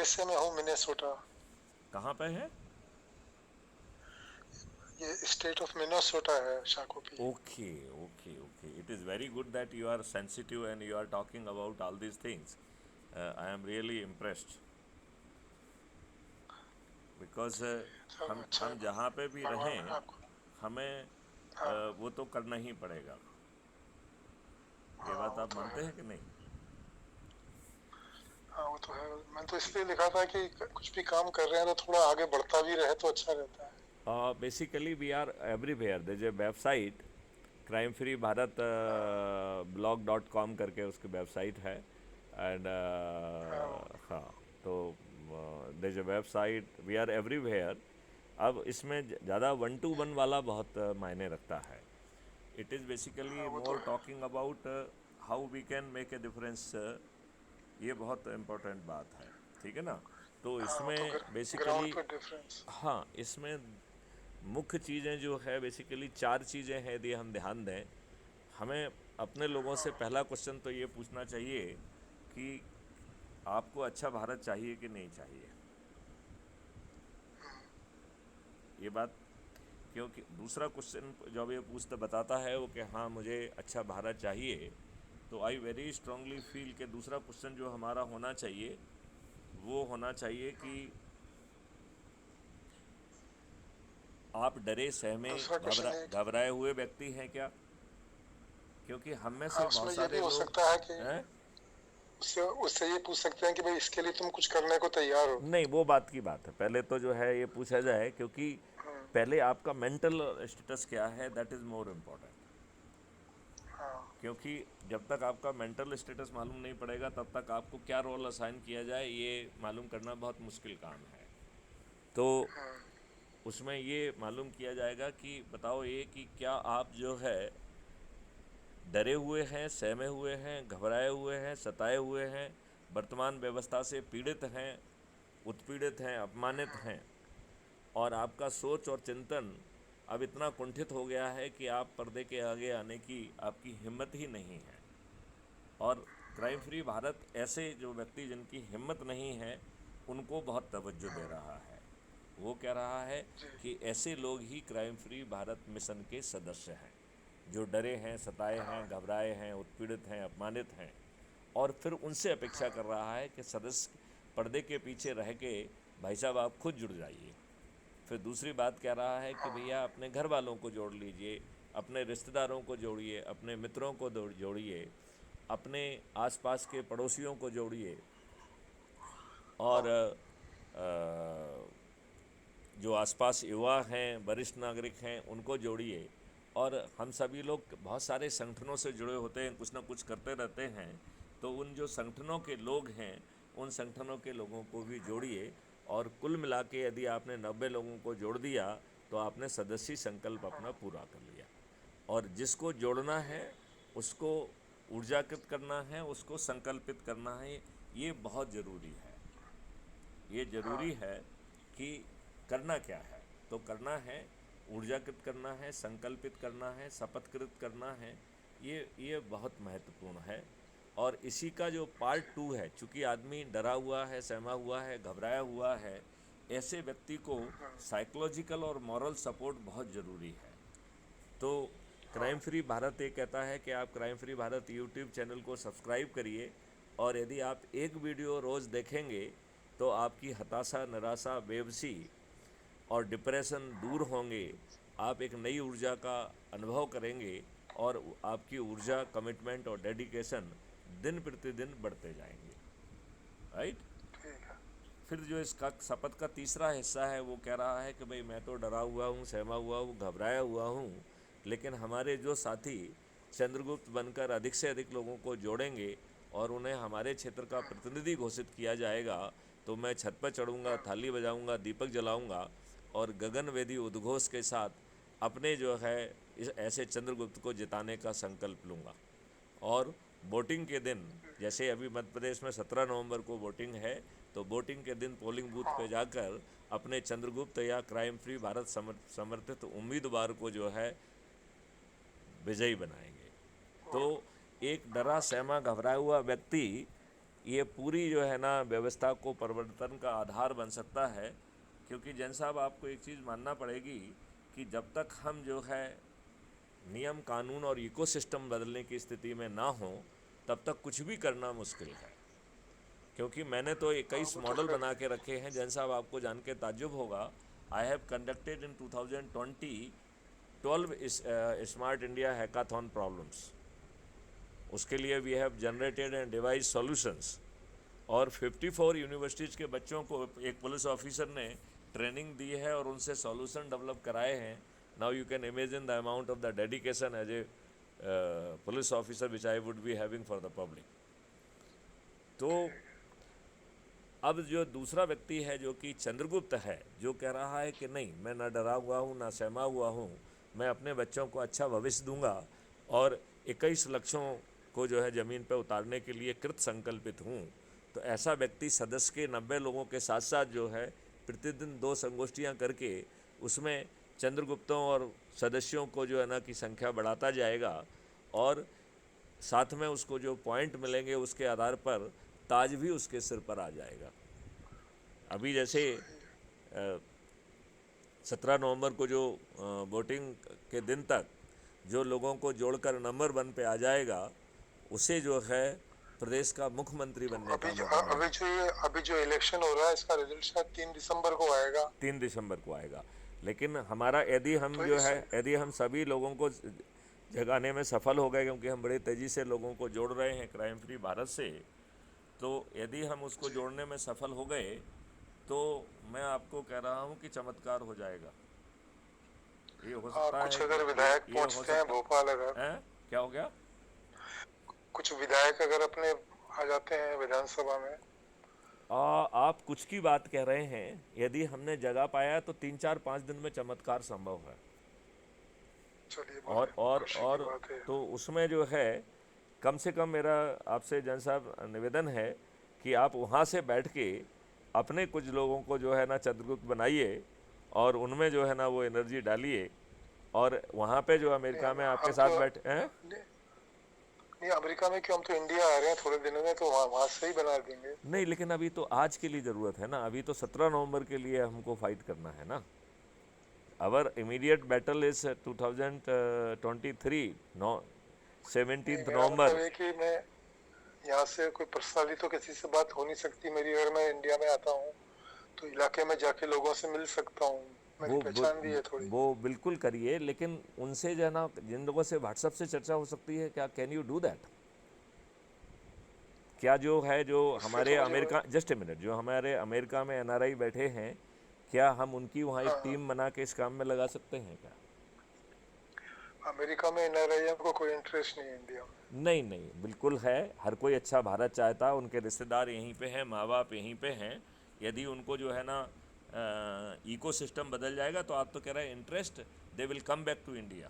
USA में हूँ, Minnesota. कहाँ पे है? ये स्टेट ऑफ मिनेसोटा है, Shakopee. Okay, okay, okay. It is very good that you are sensitive and you are talking about all these things. I am really impressed because तो अच्छा है, हम जहाँ पे भी भगवान रहें आपको। हमें हाँ। वो तो करना ही पड़ेगा। ये हाँ बात वो आप तो मानते है। हैं कि नहीं? हाँ वो तो है। मैंने तो जी। इसलिए लिखा था कि कुछ भी काम कर रहे हैं तो थोड़ा आगे बढ़ता भी रहे तो अच्छा रहता है। Basically we are everywhere. there's a website crime free Bharat blog.com करके उसकी वेबसाइट है। एंड हाँ। हाँ, तो there's a website, we are everywhere. अब इसमें ज़्यादा वन टू वन वाला बहुत मायने रखता है। इट इज़ बेसिकली हाँ वो तो मोर है। Talking about how we can make a difference. ये बहुत इम्पोर्टेंट बात है। ठीक है ना? तो हाँ वो तो इसमें ग्राउंड बेसिकली, पे डिफरेंस। हाँ, इसमें मुख्य चीज़ें जो है बेसिकली चार चीज़ें हैं, यदि हम ध्यान दें। हमें अपने लोगों से हाँ। पहला क्वेश्चन तो ये पूछना चाहिए कि आपको अच्छा भारत चाहिए कि नहीं चाहिए। ये बात, क्योंकि दूसरा क्वेश्चन जब ये पूछता बताता है वो कि हाँ मुझे अच्छा भारत चाहिए, तो आई वेरी स्ट्रांगली फील कि दूसरा क्वेश्चन जो हमारा होना चाहिए वो होना चाहिए कि आप डरे सहमे दूसरा क्वेश्चन ये कि घबराए हुए व्यक्ति हैं क्या? क्योंकि हम में हाँ, से उसमें बहुत ये भी सारे हो लोग सकता है कि हैं। उससे उससे ये पूछ सकते हैं कि भाई इसके लिए तुम कुछ करने को तैयार हो। नहीं, वो बात की बात है। पहले तो जो है ये पूछा तो जाए, क्योंकि पहले आपका मेंटल स्टेटस क्या है, दैट इज़ मोर इम्पोर्टेंट। हाँ। क्योंकि जब तक आपका मेंटल स्टेटस मालूम नहीं पड़ेगा तब तक आपको क्या रोल असाइन किया जाए ये मालूम करना बहुत मुश्किल काम है। तो उसमें ये मालूम किया जाएगा कि बताओ ये कि क्या आप जो है डरे हुए हैं, सहमे हुए हैं, घबराए हुए हैं, सताए हुए हैं, वर्तमान व्यवस्था से पीड़ित हैं, उत्पीड़ित हैं, अपमानित हैं, और आपका सोच और चिंतन अब इतना कुंठित हो गया है कि आप पर्दे के आगे आने की आपकी हिम्मत ही नहीं है। और क्राइम फ्री भारत ऐसे जो व्यक्ति जिनकी हिम्मत नहीं है उनको बहुत तवज्जो दे रहा है। वो कह रहा है जी। कि ऐसे लोग ही क्राइम फ्री भारत मिशन के सदस्य हैं, जो डरे हैं, सताए हैं, हाँ। घबराए हैं, उत्पीड़ित हैं, अपमानित हैं। और फिर उनसे अपेक्षा कर रहा है कि सदस्य पर्दे के पीछे रह के भाई साहब आप खुद जुड़ जाइए। फिर दूसरी बात कह रहा है कि हाँ। भैया अपने घर वालों को जोड़ लीजिए, अपने रिश्तेदारों को जोड़िए, अपने मित्रों को जोड़िए, अपने आसपास के पड़ोसियों को जोड़िए, और हाँ। जो आसपास युवा हैं, वरिष्ठ नागरिक हैं, उनको जोड़िए। और हम सभी लोग बहुत सारे संगठनों से जुड़े होते हैं, कुछ ना कुछ करते रहते हैं। तो उन जो संगठनों के लोग हैं उन संगठनों के लोगों को भी जोड़िए। और कुल मिला के यदि आपने 90 लोगों को जोड़ दिया तो आपने सदस्य संकल्प अपना पूरा कर लिया। और जिसको जोड़ना जी। है उसको ऊर्जाकृत करना है, उसको संकल्पित करना है। ये बहुत ज़रूरी है। ये हाँ। ज़रूरी है कि करना क्या है। तो करना है, ऊर्जाकृत करना है, संकल्पित करना है, शपथकृत करना है। ये बहुत महत्वपूर्ण है। और इसी का जो पार्ट टू है, चूँकि आदमी डरा हुआ है, सहमा हुआ है, घबराया हुआ है, ऐसे व्यक्ति को साइकोलॉजिकल और मॉरल सपोर्ट बहुत ज़रूरी है। तो क्राइम हाँ। फ्री भारत ये कहता है कि आप crime free Bharat YouTube channel को सब्सक्राइब करिए। और यदि आप एक वीडियो रोज़ देखेंगे तो आपकी हताशा, निराशा, बेबसी और डिप्रेशन दूर होंगे। आप एक नई ऊर्जा का अनुभव करेंगे और आपकी ऊर्जा, कमिटमेंट और डेडिकेशन दिन प्रतिदिन बढ़ते जाएंगे। राइट? ठीक है। फिर जो इसका शपथ का तीसरा हिस्सा है वो कह रहा है कि भाई मैं तो डरा हुआ हूँ, सहमा हुआ हूँ, घबराया हुआ हूँ, लेकिन हमारे जो साथी चंद्रगुप्त बनकर अधिक से अधिक लोगों को जोड़ेंगे और उन्हें हमारे क्षेत्र का प्रतिनिधि घोषित किया जाएगा, तो मैं छत पर चढ़ूँगा, थाली बजाऊँगा, दीपक जलाऊँगा और गगनवेदी उद्घोष के साथ अपने जो है इस ऐसे चंद्रगुप्त को जिताने का संकल्प लूँगा। और वोटिंग के दिन, जैसे अभी मध्य प्रदेश में 17 नवंबर को वोटिंग है, तो वोटिंग के दिन पोलिंग बूथ पे हाँ। जाकर अपने चंद्रगुप्त या क्राइम फ्री भारत समर्थित उम्मीदवार को जो है विजयी बनाएंगे। तो एक डरा हाँ। ठीक। सहमा घबराया हुआ व्यक्ति ये पूरी जो है ना व्यवस्था को परिवर्तन का आधार बन सकता है। क्योंकि जैन साहब आपको एक चीज़ मानना पड़ेगी कि जब तक हम जो है नियम कानून और इकोसिस्टम बदलने की स्थिति में ना हो तब तक कुछ भी करना मुश्किल है। क्योंकि मैंने तो हाँ 21 वो तो मॉडल खैर। बना के रखे हैं। जैन साहब आपको जान के ताज्जुब होगा, I have conducted in 2020 12 smart India hackathon problems. उसके लिए we have generated and device solutions. और 54 यूनिवर्सिटीज़ के बच्चों को एक पुलिस ऑफिसर ने ट्रेनिंग दी है और उनसे सॉल्यूशन डेवलप कराए हैं। Now you can imagine the amount of the dedication as a police officer which I would be having for the public. तो अब जो दूसरा व्यक्ति है जो कि चंद्रगुप्त है, जो कह रहा है कि नहीं, मैं ना डरा हुआ हूँ ना सहमा हुआ हूँ, मैं अपने बच्चों को अच्छा भविष्य दूंगा और 21 लक्षों को जो है ज़मीन पर उतारने के लिए कृत संकल्पित हूँ। तो ऐसा व्यक्ति सदस्य के 90 लोगों के साथ साथ जो है प्रतिदिन 2 संगोष्ठियाँ करके उसमें चंद्रगुप्तों और सदस्यों को जो है ना की संख्या बढ़ाता जाएगा और साथ में उसको जो पॉइंट मिलेंगे उसके आधार पर ताज भी उसके सिर पर आ जाएगा। अभी जैसे 17 नवंबर को जो वोटिंग के दिन तक जो लोगों को जोड़कर नंबर 1 पे आ जाएगा उसे जो है प्रदेश का मुख्यमंत्री तो बनने का मौका मिलेगा। अभी जो इलेक्शन हो रहा है इसका रिजल्ट शायद 3 दिसंबर को आएगा। 3 दिसंबर को आएगा। लेकिन हमारा यदि हम तो जो इस है यदि हम सभी लोगों को जगाने में सफल हो गए, क्योंकि हम बड़े तेज़ी से लोगों को जोड़ रहे हैं क्राइम फ्री भारत से, तो यदि हम उसको जी, जोड़ने में सफल हो गए तो मैं आपको कह रहा हूँ कि चमत्कार हो जाएगा। ये हो हाँ सकता कुछ है कि अगर विधायक ये हो पहुंचते हैं सकता भोपाल, अगर है। क्या हो गया? कुछ विधायक अगर अपने आ जाते हैं विधानसभा में। आप कुछ की बात कह रहे हैं, यदि हमने जगह पाया तो 3-4-5 दिन में चमत्कार संभव है। चलिए और बहुत और खुशी की और बात है। तो उसमें जो है कम से कम मेरा आपसे जन साहब निवेदन है कि आप वहाँ से बैठ के अपने कुछ लोगों को जो है ना चंद्रगुप्त बनाइए और उनमें जो है ना वो एनर्जी डालिए और वहाँ पे जो नहीं अमेरिका में आपके हम साथ तो बैठे हैं। नहीं, नहीं अमेरिका में क्यों, हम तो इंडिया आ रहे हैं थोड़े दिनों में, तो वहाँ से ही बना देंगे। नहीं, लेकिन अभी तो आज के लिए ज़रूरत है ना, अभी तो 17 नवंबर के लिए हमको फाइट करना है ना। Our immediate battle is 2023 no नहीं 17 मेरा मतलब नवंबर। है कि मैं यहाँ से कोई पर्सनली तो किसी से बात हो नहीं सकती मेरी, अगर मैं इंडिया में आता हूँ तो इलाके में जाके लोगों से मिल सकता हूँ, मेरी वो वो पहचान भी है थोड़ी। वो बिल्कुल करिए, लेकिन उनसे जो है ना जिन लोगों से व्हाट्सएप से चर्चा हो सकती है, क्या कैन यू डू दैट? क्या जो है जो उससे हमारे तो मुझे अमेरिका, जस्ट ए मिनट, जो हमारे अमेरिका में एनआरआई बैठे हैं, क्या हम उनकी वहाँ एक हाँ हाँ, टीम बना के इस काम में लगा सकते हैं क्या? अमेरिका में NRI को कोई इंटरेस्ट नहीं है इंडिया में। नहीं नहीं, बिल्कुल है। हर कोई अच्छा भारत चाहता है, उनके रिश्तेदार यहीं पे हैं, माँ बाप यहीं पे हैं। यदि उनको जो है ना इको सिस्टम बदल जाएगा तो आप तो कह रहे हैं interest, they will come back to India.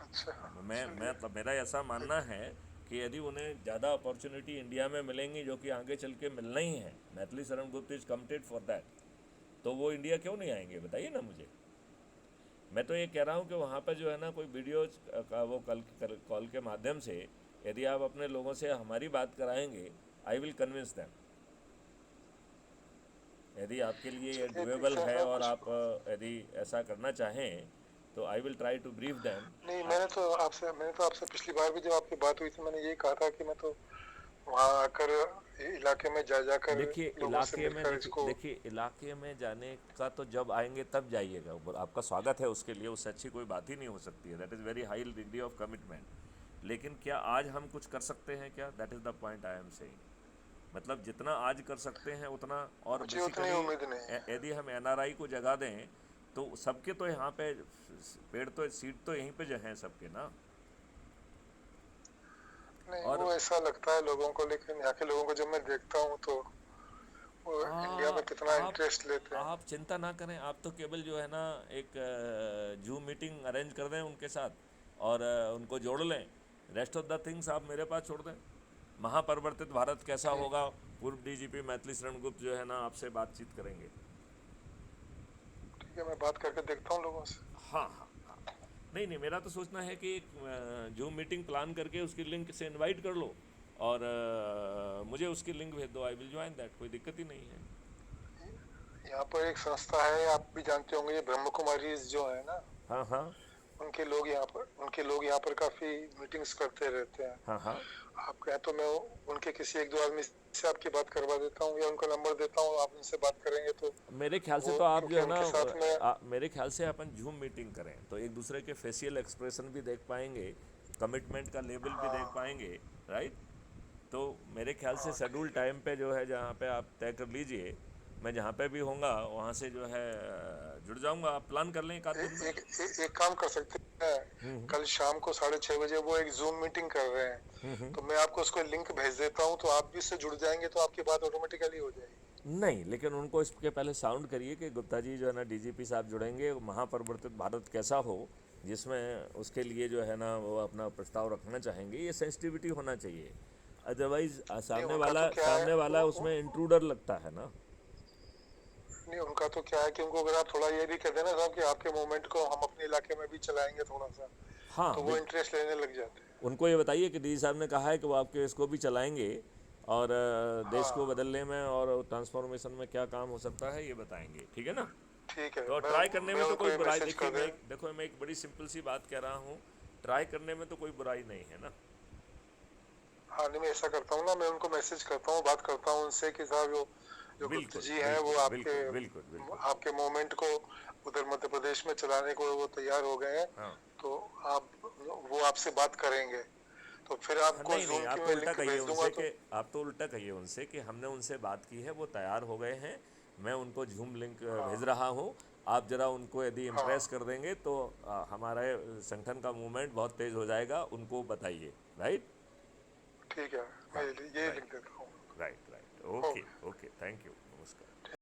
अच्छा मैं चलिए। तो मेरा ऐसा मानना है कि यदि उन्हें ज़्यादा अपॉर्चुनिटी इंडिया में मिलेंगी, जो कि आगे चल के मिलना ही है, Maithili Sharan Gupt is committed for that, तो वो इंडिया क्यों नहीं आएंगे बताइए ना मुझे। मैं तो ये कह रहा हूँ कि वहाँ पर जो है ना कोई वीडियो का वो कॉल के माध्यम से यदि आप अपने लोगों से हमारी बात कराएंगे, आई विल कन्विंस दैम। यदि आपके लिए ये चलिए डुएबल देखते है हैं और कुछ। आप यदि ऐसा करना चाहें तो I will try to brief them. नहीं मैंने तो आपसे पिछली बार भी जब आपकी बात हुई थी मैंने यही कहा था कि मैं तो वहाँ आकर इलाके में जा जाकर देखिए लोगों से इलाके में, मिलकर इसको। देखिए इलाके में जाने का तो जब आएंगे तब जाइएगा, आपका स्वागत है उसके लिए, उससे अच्छी कोई बात ही नहीं हो सकती है। That is very high degree of commitment. लेकिन क्या आज हम कुछ कर सकते हैं क्या? That is the point I am saying. मतलब जितना आज कर सकते हैं उतना, और मुझे उतनी बेसिकली उम्मीद नहीं है। यदि हम एनआरआई को जगा दें तो सबके तो यहाँ पे पेड़ तो सीट तो यहीं पे जो हैं सबके ना। नहीं और वो ऐसा लगता है लोगों को, लेकिन यहाँ के लोगों को जब मैं देखता हूँ तो वो इंडिया में कितना आप इंटरेस्ट लेते हैं। आप चिंता ना करें, आप तो केवल जो है ना एक जूम मीटिंग अरेंज कर दें उनके साथ और उनको जोड़ लें। रेस्ट ऑफ द थिंग्स आप मेरे पास छोड़ दें। महापरिवर्तित भारत कैसा ठीक होगा, पूर्व डीजीपी मैथिली शरण गुप्त जो है ना आपसे बातचीत करेंगे। ठीक है, मैं बात करके देखता हूँ लोगों से। हाँ हाँ हाँ। नहीं नहीं, मेरा तो सोचना है कि एक जूम मीटिंग प्लान करके उसकी लिंक से इनवाइट कर लो और मुझे उसकी लिंक भेज दो, आई विल ज्वाइन दैट, कोई दिक्कत ही नहीं है। यहाँ पर एक संस्था है, आप भी जानते होंगे, ये ब्रह्म कुमारी जो है ना, हाँ हाँ उनके लोग यहाँ पर काफी मीटिंग्स करते रहते हैं। हाँ हाँ। आप कहें तो मैं उनके किसी एक दो आदमी से आपकी बात करवा देता हूँ, या उनका नंबर देता हूँ, आप उनसे बात करेंगे तो मेरे ख्याल से वो, तो आप जो क्योंकि है ना, उनके साथ में। मेरे ख्याल से अपन जूम मीटिंग करें तो एक दूसरे के फेशियल एक्सप्रेशन भी देख पाएंगे, कमिटमेंट का लेवल भी देख हाँ पाएंगे, राइट। तो मेरे ख्याल से हाँ शेड्यूल ठीक है। टाइम पे जो है जहाँ पे आप तय कर लीजिए, मैं जहाँ पे भी होऊंगा वहाँ से जो है जुड़ जाऊंगा, आप प्लान कर लें एक आध ए, दिन में। एक काम कर सकते हैं, हम्म कल शाम को 6:30 बजे वो एक जूम मीटिंग कर रहे हैं, हम्म। तो मैं आपको उसको लिंक भेज देता हूँ, तो आप भी इससे जुड़ जाएंगे, तो आपकी बात ऑटोमेटिकली हो जाएगी। नहीं, लेकिन उनको इसके पहले साउंड करिए कि गुप्ता जी जो है ना डीजीपी साहब जुड़ेंगे, महापरिवर्तित भारत कैसा हो, जिसमें उसके लिए जो है ना वो अपना प्रस्ताव रखना चाहेंगे, ये सेंसिटिविटी होना चाहिए। अदरवाइज नहीं उनका तो क्या है, सामने वाला उसमें इंट्रूडर लगता है ना। नहीं उनका तो क्या है कि उनको अगर आप थोड़ा ये भी कह देना साहब कि आपके मूवमेंट को हम अपने इलाके में भी चलाएंगे थोड़ा सा, हाँ, तो वो इंटरेस्ट लेने लग जाते हैं। उनको ये बताइए कि डी साहब ने कहा है कि वो आपके इसको भी चलाएंगे, और देश को हाँ बदलने में और ट्रांसफॉर्मेशन में क्या काम हो सकता है ये बताएंगे, ठीक है ना। ठीक है, तो मैं ट्राई करने मैं में तो उनको कोई ये बुराई, मैसेज देखिए कर दे। मैं एक बड़ी सिंपल सी बात कह रहा हूँ, ट्राई करने में तो कोई बुराई नहीं है ना। हाँ नहीं मैं ऐसा करता हूँ ना, मैं उनको मैसेज करता हूँ, बात करता हूँ उनसे कि साहब जो जो गुप्ता बिल्कुल जी हैं वो बिल्कुल आपके बिल्कुल बिल्कुल बिल्कुल। आपके मूवमेंट को उधर मध्य प्रदेश में चलाने को वो तैयार हो गए हैं, हाँ तो आप वो आपसे बात करेंगे, तो फिर हाँ, आपको नहीं नहीं, जूम की आप तो मैं उल्टा लिंक कहिए भेज दूंगा उनसे तो। कि आप तो उल्टा कहिए उनसे कि हमने उनसे बात की है, वो तैयार हो गए हैं, मैं उनको जूम लिंक भेज हाँ रहा हूँ। आप ज़रा उनको यदि इम्प्रेस हाँ कर देंगे तो हमारे संगठन का मूवमेंट बहुत तेज़ हो जाएगा, उनको बताइए, राइट। ठीक है, मैं हाँ, ये राइट लिख देता हूँ। Right right, okay. Okay okay, thank you, नमस्कार।